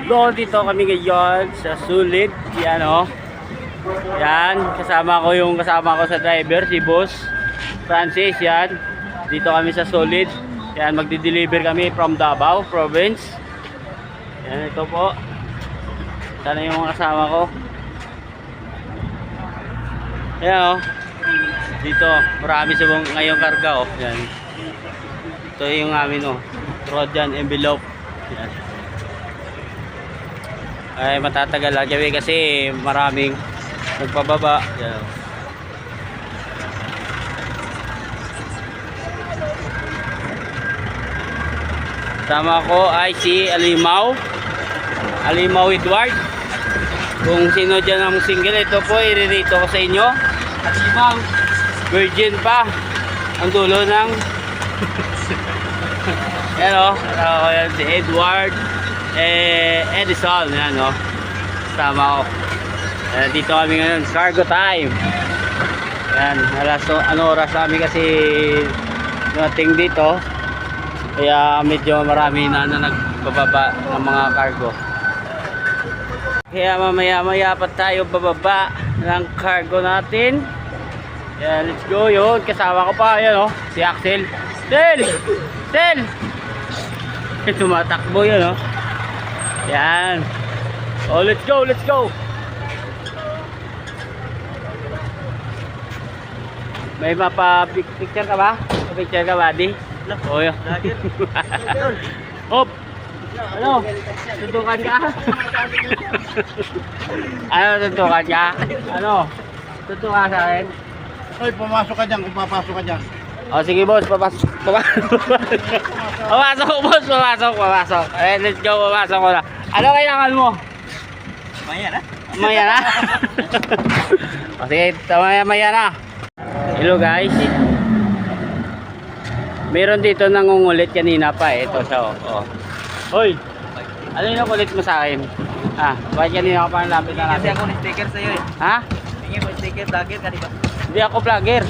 So, dito kami ngayon sa Sulid. Yan o. Yan, kasama ko sa driver, si Boss Francis. Yan, dito kami sa Sulid. Yan, magdi-deliver kami from Davao Province. Yan, ito po. Sana yung mga kasama ko. Yan o. Dito, marami sa ngayong karga o. Yan. Ito yung amin o. Trojan envelope. Yan. Ay matatagal lang kasi maraming nagpababa. Yan. Sama ko ay si Alimaw Edward. Kung sino dyan ang single, ito po iririto ko sa inyo. Alimaw virgin pa ang dulo ng yan o. Yan si Edward Edison. Yan o. Sama ko. Dito kami ngayon. Cargo time. Yan. Ano oras kami kasi nating dito. Kaya medyo marami na nagbababa ng mga cargo. Kaya mamaya pa tayo bababa ng cargo natin. Yan. Let's go yun. Kasama ko pa. Yan o. Si Axel. Sel! Tumatakbo yun o. Yan. Oh, let's go. May mapa-picture ka ba? Picture ka ba, di? Oh, yun. Hop! Ano? Tutukan ka? Ano tutukan ka? Ano? Tutukan sa akin? Hoy, pumasok ka dyan kung papasok ka dyan. Oh, sige boss, papasok. Papasok. Let's go, papasok ko na. Ano kailangan mo? Maya na? O sige, maya na. Hello guys. Meron dito nangungulit kanina pa eh. Ito siya oh. Hoy, ano yung kulit mo sa akin? Bakit kanina ka pa lapit na natin? Kasi ako ni-sticker sa'yo eh. Ha? Tingin mo sticker, vlogger ka diba? Hindi ako vlogger.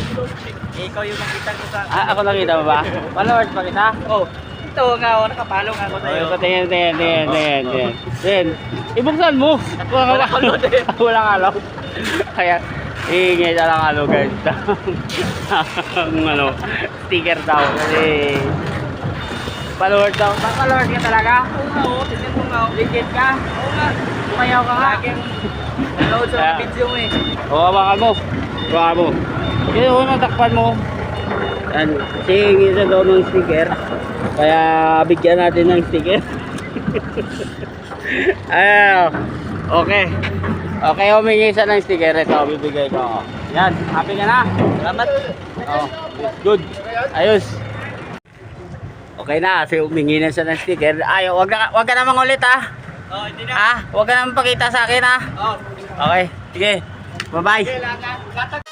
Ikaw yung nakita ko sa... Ako nakita mo ba? Followers pa kita? Oh, ito nga ako, nakapalo nga ako sa'yo. Tingin. Ibuksan mo. Wala ka load eh. Wala ka load. Kaya, ingay na lang guys. Ang sticker daw. Kasi, followers daw. Followers ka talaga? Oo, tingnan mo nga ako. Legit ka? Oo nga. Tumayaw ka nga. Laging nanood sa video mo eh. Hawakan mo. Kaya kung natakpan mo. Yan. Kasi hingi sa daw ng sticker. Kaya bigyan natin ng sticker. Okay. Okay, humingi siya ng sticker. Ito, bibigay ko. Yan. Happy ka na? Salamat. Oh, good. Ayos. Okay na, kasi humingi na siya ng sticker. Ay, wag ka namang ulit ha. Oh, hindi na. Wag ka namang pakita sa akin ha. Oh. Okay, sige. Bye-bye. Kailangan.